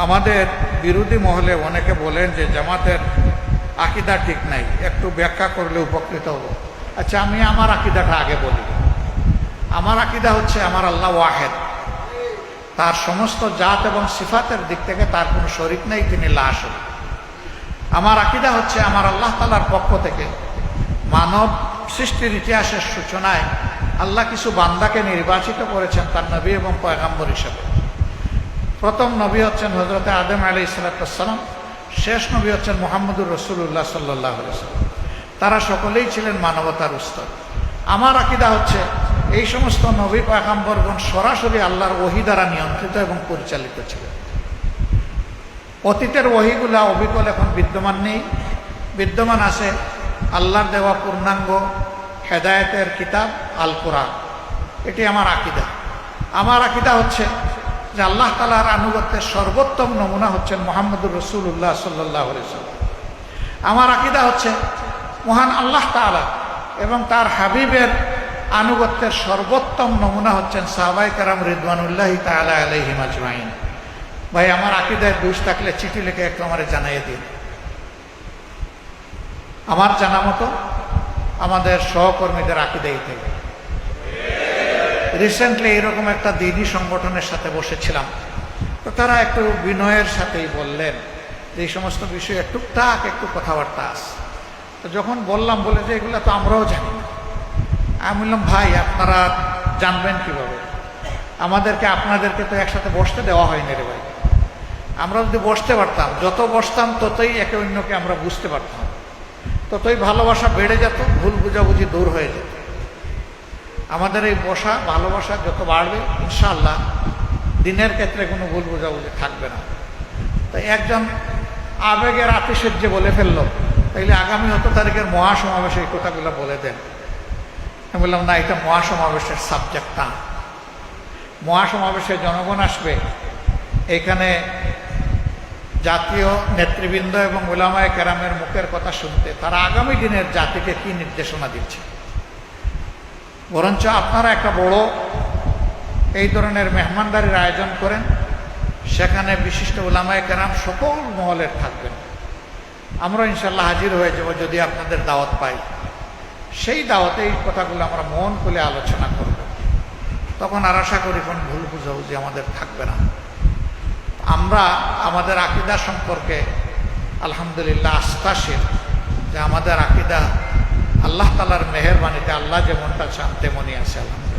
আমাদের বিরোধী মহলে অনেকে বলেন যে জামাতের আকীদা ঠিক নাই, একটু ব্যাখ্যা করলে উপকৃত হব। আচ্ছা, আমি আমার আকীদাটা আগে বলি। আমার আকীদা হচ্ছে আমার আল্লাহ ওয়াহেদ, তার সমস্ত জাত এবং সিফাতের দিক থেকে তার কোনো শরীক নেই, তিনি লা শরীক। আমার আকীদা হচ্ছে আমার আল্লাহ তাআলার পক্ষ থেকে মানব সৃষ্টির ইতিহাসের সূচনায় আল্লাহ কিছু বান্দাকে নির্বাচিত করেছেন তার নবী এবং পয়গাম্বর হিসেবে। প্রথম নবী হচ্ছেন হযরত আদম আলাইহিস সালাম, শেষ নবী হচ্ছেন মুহাম্মদুর রাসূলুল্লাহ সাল্লাল্লাহু আলাইহি ওয়াসাল্লাম। তারা সকলেই ছিলেন মানবতার উস্তাদ। আমার আকীদা হচ্ছে এই সমস্ত নবী পয়গাম্বরগণ সরাসরি আল্লাহর ওহী দ্বারা নিয়ন্ত্রিত এবং পরিচালিত ছিলেন। অতীতের ওহীগুলা অবিকল এখন বিদ্যমান নেই, বিদ্যমান আছে আল্লাহর দেওয়া পূর্ণাঙ্গ হেদায়েতের কিতাব আল কোরআন। এটি আমার আকীদা। আমার আকীদা হচ্ছে যে আল্লাহ তাআলার আনুগত্যের সর্বোত্তম নমুনা হচ্ছেন মুহাম্মদুর রাসূলুল্লাহ সাল্লাল্লাহু আলাইহি ওয়াসাল্লাম। আমার আকীদা হচ্ছে মহান আল্লাহ তাআলা এবং তার হাবিবের আনুগত্যের সর্বোত্তম নমুনা হচ্ছেন সাহাবায়ে কেরাম রিদওয়ানুল্লাহি তাআলা আলাইহিম আজমাইন। ভাই, আমার আকীদায় দোষ থাকলে চিঠি লিখে একটু আমারে জানিয়ে দিন। আমার জানা মতো আমাদের সহকর্মীদের আকীদাই থেকে রিসেন্টলি এরকম একটা দিনী সংগঠনের সাথে বসেছিলাম, তো তারা একটু বিনয়ের সাথেই বললেন যে এই সমস্ত বিষয়ে টুকটাক একটু কথাবার্তা আছে। তো যখন বললাম, বলে যে এগুলো তো আমরাও জানি না। আমি বললাম, ভাই আপনারা জানবেন কিভাবে? আমাদেরকে আপনাদেরকে তো একসাথে বসতে দেওয়া হয়নি রে ভাই। আমরা যদি বসতে পারতাম, যত বসতাম ততই একে অন্যকে আমরা বুঝতে পারতাম, ততই ভালোবাসা বেড়ে যেত, ভুল বুঝাবুঝি দূর হয়ে যেত। আমাদের এই বসা ভালোবাসা যত বাড়বে ইনশাআল্লাহ দিনের ক্ষেত্রে কোনো ভুল বুঝাবুঝি থাকবে না। তো একজন আবেগের আতিশয্যে বলে ফেললো, তাইলে আগামী 8 তারিখের মহাসমাবেশে এই কথাগুলো বলে দেন। আমি বললাম, না, এটা মহাসমাবেশের সাবজেক্ট না। মহাসমাবেশে জনগণ আসবে, এখানে জাতীয় নেতৃবৃন্দ এবং উলামায়ে কেরামের মুখের কথা শুনতে, তারা আগামী দিনের জাতিকে কি নির্দেশনা দিচ্ছে। বরঞ্চ আপনারা একটা বড় এই ধরনের মেহমানদারির আয়োজন করেন, সেখানে বিশিষ্ট উলামায়ে কেরাম সকল মহলের থাকবেন। আমরা ইনশাল্লাহ হাজির হয়ে যাব যদি আপনাদের দাওয়াত পাই। সেই দাওয়াতে এই কথাগুলো আমরা মন খুলে আলোচনা করব। তখন আর আশা করি কোন ভুল বুঝাবুঝি আমাদের থাকবে না। আমরা আমাদের আকীদা সম্পর্কে আলহামদুলিল্লাহ আস্থাশীল যে আমাদের আকীদা আল্লাহ তাআলার মেহেরবানিতে আল্লাহ যেমনটা চান তেমনই আছে। আলহামদুলিল্লাহ।